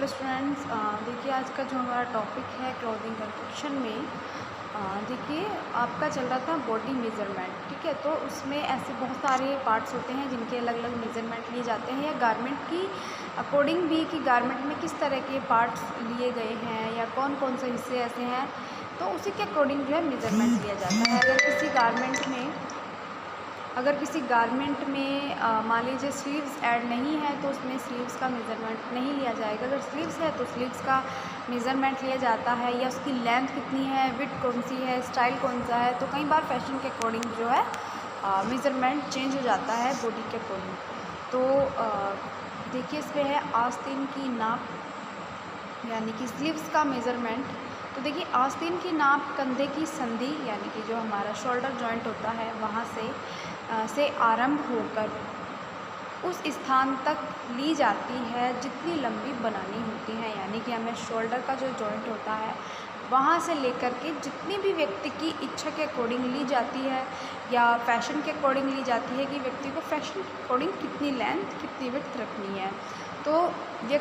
Hello students, देखिए आज का जो हमारा टॉपिक है क्लॉथिंग कंस्ट्रक्शन में, देखिए आपका चल रहा था बॉडी मेज़रमेंट। ठीक है, तो उसमें ऐसे बहुत सारे पार्ट्स होते हैं जिनके अलग अलग मेज़रमेंट लिए जाते हैं, या गारमेंट की अकॉर्डिंग भी कि गारमेंट में किस तरह के पार्ट्स लिए गए हैं या कौन कौन से हिस्से ऐसे हैं, तो उसी के अकॉर्डिंग जो है मेज़रमेंट लिया जाता है। अगर किसी गारमेंट में मान लीजिए स्लीव्स ऐड नहीं है तो उसमें स्लीव्स का मेज़रमेंट नहीं लिया जाएगा। अगर स्लीव्स है तो स्लीव्स का मेज़रमेंट लिया जाता है, या उसकी लेंथ कितनी है, विड्थ कौन सी है, स्टाइल कौन सा है। तो कई बार फैशन के अकॉर्डिंग जो है मेज़रमेंट चेंज हो जाता है बॉडी के अकॉर्डिंग। तो देखिए इसमें है आस्तीन की नाप, यानी कि स्लीव्स का मेज़रमेंट। तो देखिए आस्तीन की नाप कंधे की संधि, यानी कि जो हमारा शोल्डर जॉइंट होता है वहाँ से आरंभ होकर उस स्थान तक ली जाती है जितनी लंबी बनानी होती है। यानी कि हमें शोल्डर का जो जॉइंट होता है वहाँ से लेकर के जितनी भी व्यक्ति की इच्छा के अकॉर्डिंग ली जाती है, या फैशन के अकॉर्डिंग ली जाती है कि व्यक्ति को फैशन के अकॉर्डिंग कितनी लेंथ कितनी विड्थ रखनी है। तो ये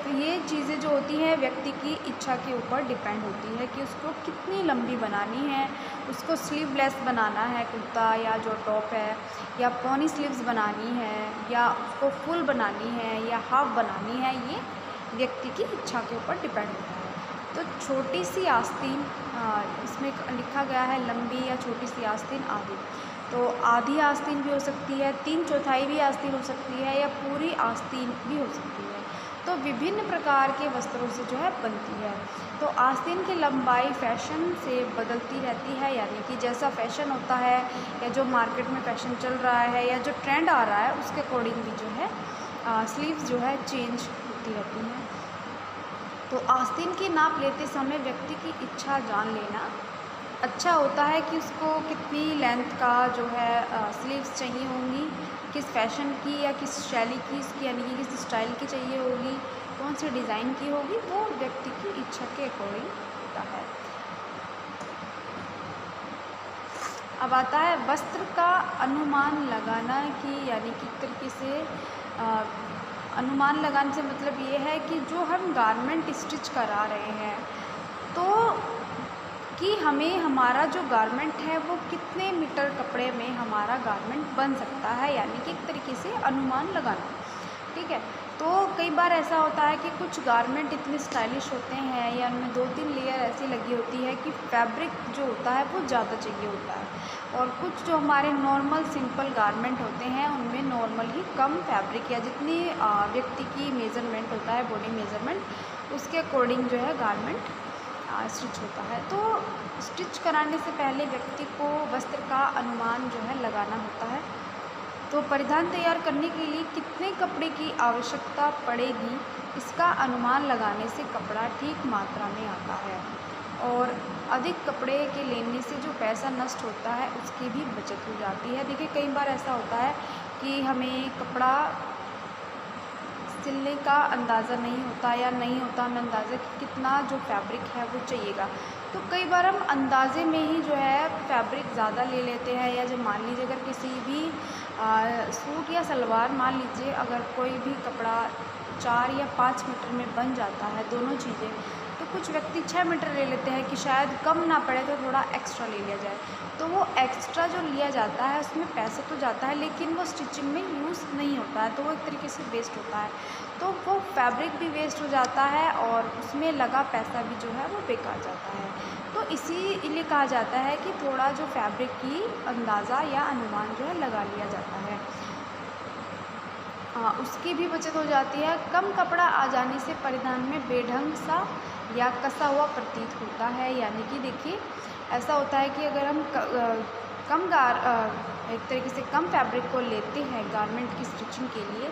चीज़ें जो होती हैं व्यक्ति की इच्छा के ऊपर डिपेंड होती है कि उसको कितनी लंबी बनानी है। उसको स्लीवलेस बनाना है कुर्ता या जो टॉप है, या पॉनी स्लीव्स बनानी है, या उसको फुल बनानी है या हाफ बनानी है, ये व्यक्ति की इच्छा के ऊपर डिपेंड होता है। तो छोटी सी आस्तीन, इसमें लिखा गया है लंबी या छोटी सी आस्तीन आदि। तो आधी आस्तीन भी हो सकती है, 3/4 भी आस्तीन हो सकती है, या पूरी आस्तीन भी हो सकती है। तो विभिन्न प्रकार के वस्त्रों से जो है बनती है। तो आस्तीन की लंबाई फैशन से बदलती रहती है, यानी कि जैसा फैशन होता है या जो मार्केट में फैशन चल रहा है या जो ट्रेंड आ रहा है उसके अकॉर्डिंग भी जो है स्लीव्स जो है चेंज होती रहती हैं। तो आस्तीन की नाप लेते समय व्यक्ति की इच्छा जान लेना अच्छा होता है कि उसको कितनी लेंथ का जो है स्लीव्स चाहिए होंगी, किस फैशन की या किस शैली की इसकी, यानी कि किस स्टाइल की चाहिए होगी, कौन से डिज़ाइन की होगी, वो व्यक्ति की इच्छा के अकॉर्डिंग होता है। अब आता है वस्त्र का अनुमान लगाना, कि यानी कि एक तरीके से अनुमान लगाने से मतलब ये है कि जो हम गारमेंट स्टिच करा रहे हैं तो कि हमें हमारा जो गारमेंट है वो कितने मीटर कपड़े में हमारा गारमेंट बन सकता है, यानी कि एक तरीके से अनुमान लगाना। ठीक है, तो कई बार ऐसा होता है कि कुछ गारमेंट इतने स्टाइलिश होते हैं या उनमें 2-3 लेयर ऐसी लगी होती है कि फैब्रिक जो होता है वो ज़्यादा चाहिए होता है, और कुछ जो हमारे नॉर्मल सिंपल गारमेंट होते हैं उनमें नॉर्मल ही कम फैब्रिक या जितनी व्यक्ति की मेज़रमेंट होता है बॉडी मेज़रमेंट उसके अकॉर्डिंग जो है गारमेंट स्टिच होता है। तो स्टिच कराने से पहले व्यक्ति को वस्त्र का अनुमान जो है लगाना होता है। तो परिधान तैयार करने के लिए कितने कपड़े की आवश्यकता पड़ेगी, इसका अनुमान लगाने से कपड़ा ठीक मात्रा में आता है, और अधिक कपड़े के लेने से जो पैसा नष्ट होता है उसकी भी बचत हो जाती है। देखिए कई बार ऐसा होता है कि हमें कपड़ा सिलने का अंदाज़ा नहीं होता, या नहीं होता हमें अंदाज़ा कि कितना जो फैब्रिक है वो चाहिएगा। तो कई बार हम अंदाज़े में ही जो है फैब्रिक ज़्यादा ले लेते हैं, या जब मान लीजिए अगर किसी भी सूट या सलवार, मान लीजिए अगर कोई भी कपड़ा 4 या 5 मीटर में बन जाता है दोनों चीज़ें, तो कुछ व्यक्ति 6 मीटर ले लेते हैं कि शायद कम ना पड़े तो थोड़ा एक्स्ट्रा ले लिया जाए। तो वो एक्स्ट्रा जो लिया जाता है उसमें पैसा तो जाता है लेकिन वो स्टिचिंग में यूज़ नहीं होता है, तो वो एक तरीके से वेस्ट होता है। तो वो फैब्रिक भी वेस्ट हो जाता है और उसमें लगा पैसा भी जो है वो बेकार जाता है। तो इसीलिए कहा जाता है कि थोड़ा जो फैब्रिक की अंदाज़ा या अनुमान जो है लगा लिया जाता है, उसकी भी बचत हो जाती है। कम कपड़ा आ जाने से परिधान में बेढंग सा या कसा हुआ प्रतीत होता है, यानी कि देखिए ऐसा होता है कि अगर हम एक तरीके से कम फैब्रिक को लेते हैं गारमेंट की स्टिचिंग के लिए,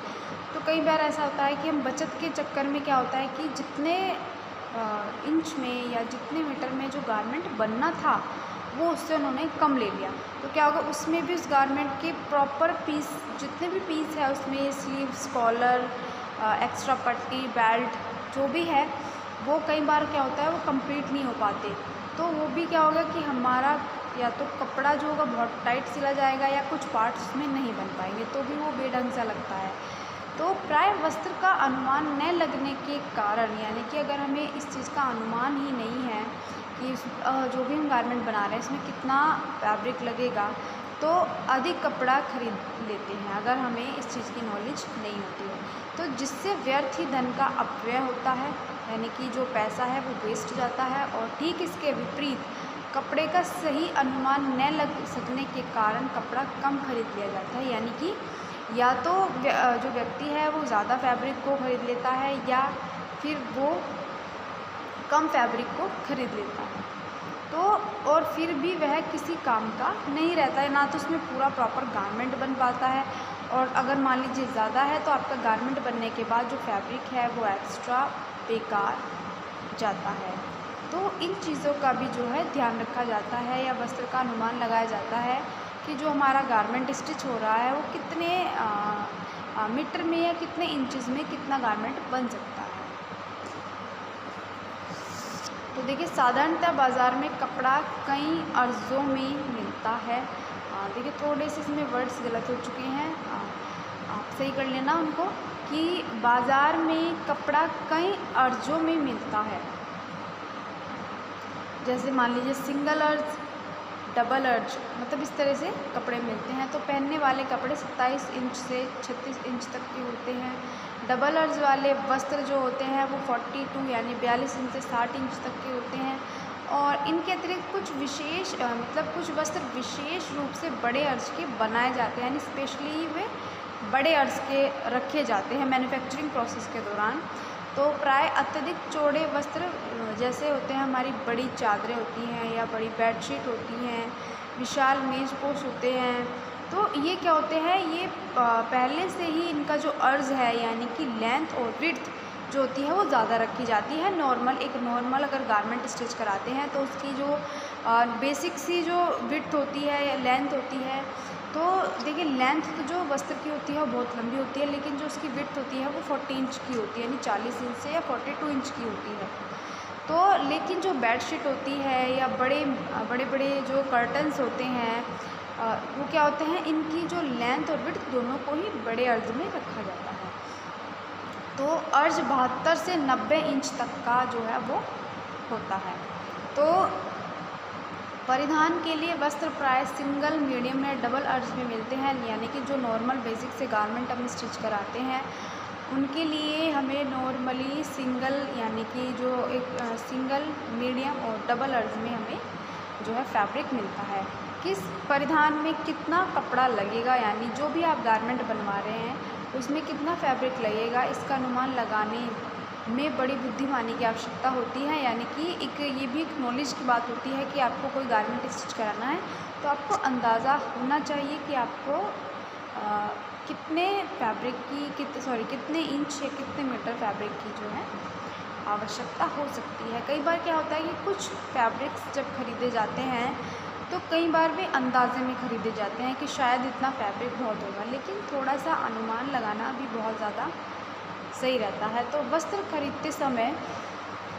तो कई बार ऐसा होता है कि हम बचत के चक्कर में क्या होता है कि जितने इंच में या जितने मीटर में जो गारमेंट बनना था वो उससे उन्होंने कम ले लिया। तो क्या होगा, उसमें भी उस गारमेंट के प्रॉपर पीस जितने भी पीस है उसमें स्लीव्स, कॉलर, एक्स्ट्रा पट्टी, बेल्ट जो भी है वो कई बार क्या होता है वो कंप्लीट नहीं हो पाते। तो वो भी क्या होगा कि हमारा या तो कपड़ा जो होगा बहुत टाइट सिला जाएगा, या कुछ पार्ट्स उसमें नहीं बन पाएंगे, तो भी वो बेढंग सा लगता है। तो प्राय वस्त्र का अनुमान न लगने के कारण, यानी कि अगर हमें इस चीज़ का अनुमान ही नहीं है कि जो भी हम गारमेंट बना रहे हैं इसमें कितना फैब्रिक लगेगा, तो अधिक कपड़ा खरीद लेते हैं अगर हमें इस चीज़ की नॉलेज नहीं होती है। तो जिससे व्यर्थ ही धन का अपव्यय होता है, यानी कि जो पैसा है वो वेस्ट जाता है। और ठीक इसके विपरीत कपड़े का सही अनुमान न लग सकने के कारण कपड़ा कम खरीद लिया जाता है, यानी कि या तो जो व्यक्ति है वो ज़्यादा फैब्रिक को खरीद लेता है या फिर वो कम फैब्रिक को खरीद लेता है। तो और फिर भी वह किसी काम का नहीं रहता है, ना तो उसमें पूरा प्रॉपर गारमेंट बन पाता है। और अगर मान लीजिए ज़्यादा है तो आपका गारमेंट बनने के बाद जो फैब्रिक है वो एक्स्ट्रा बेकार जाता है। तो इन चीज़ों का भी जो है ध्यान रखा जाता है या वस्त्र का अनुमान लगाया जाता है कि जो हमारा गारमेंट स्टिच हो रहा है वो कितने मीटर में या कितने इंचेस में कितना गारमेंट बन सकता है। तो देखिए साधारणतः बाज़ार में कपड़ा कई अर्ज़ों में मिलता है। देखिए थोड़े से इसमें वर्ड्स गलत हो चुके हैं, आप सही कर लेना उनको, कि बाज़ार में कपड़ा कई अर्ज़ों में मिलता है। जैसे मान लीजिए सिंगल अर्ज, डबल अर्ज, मतलब इस तरह से कपड़े मिलते हैं। तो पहनने वाले कपड़े 27 इंच से 36 इंच तक के होते हैं। डबल अर्ज वाले वस्त्र जो होते हैं वो 42 यानी 42 इंच से 60 इंच तक के होते हैं। और इनके अतिरिक्त कुछ विशेष मतलब कुछ वस्त्र विशेष रूप से बड़े अर्ज के बनाए जाते हैं, यानी स्पेशली वे बड़े अर्ज के रखे जाते हैं मैन्युफैक्चरिंग प्रोसेस के दौरान। तो प्राय अत्यधिक चौड़े वस्त्र जैसे होते हैं हमारी बड़ी चादरें होती हैं या बड़ी बेडशीट होती हैं, विशाल मेज़पोश होते हैं। तो ये क्या होते हैं, ये पहले से ही इनका जो अर्ज है यानी कि लेंथ और विड्थ जो होती है वो ज़्यादा रखी जाती है। एक नॉर्मल अगर गारमेंट स्टिच कराते हैं तो उसकी जो बेसिक सी जो विड्थ होती है या लेंथ होती है, तो देखिए लेंथ तो जो वस्त्र की होती है वो बहुत लंबी होती है, लेकिन जो उसकी विड्थ होती है वो 40 इंच की होती है, यानी 40 इंच से या 42 इंच की होती है। तो लेकिन जो बेडशीट होती है या बड़े बड़े जो कर्टन्स होते हैं वो क्या होते हैं, इनकी जो लेंथ और विड्थ दोनों को ही बड़े अर्ज में रखा जाता है। तो अर्ज 72 से 90 इंच तक का जो है वो होता है। तो परिधान के लिए वस्त्र प्राय सिंगल, मीडियम या डबल अर्ज में मिलते हैं, यानी कि जो नॉर्मल बेसिक से गारमेंट हम स्टिच कराते हैं उनके लिए हमें नॉर्मली सिंगल, यानी कि जो एक सिंगल, मीडियम और डबल अर्ज में हमें जो है फैब्रिक मिलता है। किस परिधान में कितना कपड़ा लगेगा, यानी जो भी आप गारमेंट बनवा रहे हैं उसमें कितना फैब्रिक लगेगा, इसका अनुमान लगाने में बड़ी बुद्धिमानी की आवश्यकता होती है। यानी कि ये भी एक नॉलेज की बात होती है कि आपको कोई गारमेंट स्टिच कराना है तो आपको अंदाज़ा होना चाहिए कि आपको कितने फैब्रिक की कितने इंच या कितने मीटर फैब्रिक की जो है आवश्यकता हो सकती है। कई बार क्या होता है कि कुछ फैब्रिक्स जब खरीदे जाते हैं तो कई बार वे अंदाजे में खरीदे जाते हैं कि शायद इतना फैब्रिक बहुत होगा, लेकिन थोड़ा सा अनुमान लगाना भी बहुत ज़्यादा सही रहता है। तो वस्त्र खरीदते समय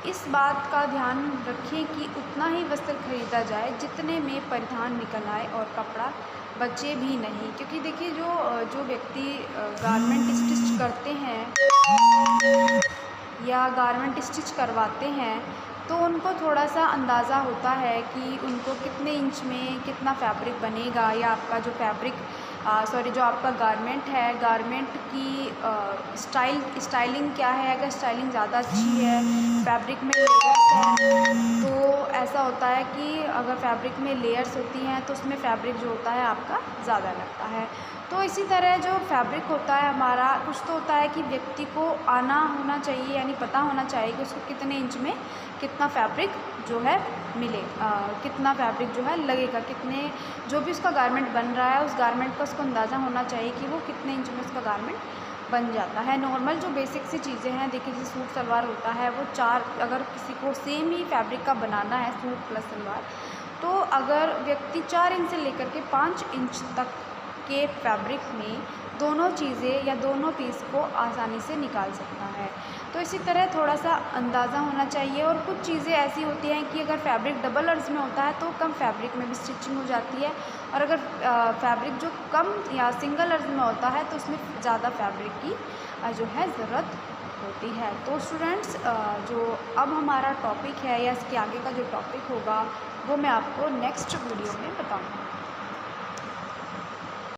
इस बात का ध्यान रखें कि उतना ही वस्त्र खरीदा जाए जितने में परिधान निकल आए और कपड़ा बचे भी नहीं। क्योंकि देखिए जो व्यक्ति गारमेंट स्टिच करते हैं या गारमेंट स्टिच करवाते हैं तो उनको थोड़ा सा अंदाज़ा होता है कि उनको कितने इंच में कितना फैब्रिक बनेगा, या आपका जो जो आपका गारमेंट है, गारमेंट की स्टाइलिंग क्या है। अगर स्टाइलिंग ज़्यादा अच्छी है, फैब्रिक में लेयर्स हैं, तो ऐसा होता है कि अगर फैब्रिक में लेयर्स होती हैं तो उसमें फैब्रिक जो होता है आपका ज़्यादा लगता है। तो इसी तरह जो फैब्रिक होता है हमारा, कुछ तो होता है कि व्यक्ति को आना होना चाहिए, यानी पता होना चाहिए कि उसको कितने इंच में कितना फैब्रिक जो है कितना फैब्रिक जो है लगेगा, कितने जो भी उसका गारमेंट बन रहा है उस गारमेंट का उसको अंदाज़ा होना चाहिए कि वो कितने इंच में उसका गारमेंट बन जाता है। नॉर्मल जो बेसिक सी चीज़ें हैं, देखिए जैसे सूट सलवार होता है वो अगर किसी को सेम ही फैब्रिक का बनाना है सूट प्लस सलवार, तो अगर व्यक्ति 4 इंच से लेकर के 5 इंच तक के फैब्रिक में दोनों चीज़ें या दोनों पीस को आसानी से निकाल सकता है। तो इसी तरह थोड़ा सा अंदाज़ा होना चाहिए। और कुछ चीज़ें ऐसी होती हैं कि अगर फैब्रिक डबल अर्ज में होता है तो कम फैब्रिक में भी स्टिचिंग हो जाती है, और अगर फैब्रिक जो कम या सिंगल अर्ज में होता है तो उसमें ज़्यादा फैब्रिक की जो है ज़रूरत होती है। तो स्टूडेंट्स जो अब हमारा टॉपिक है या इसके आगे का जो टॉपिक होगा वो मैं आपको नेक्स्ट वीडियो में बताऊँगी।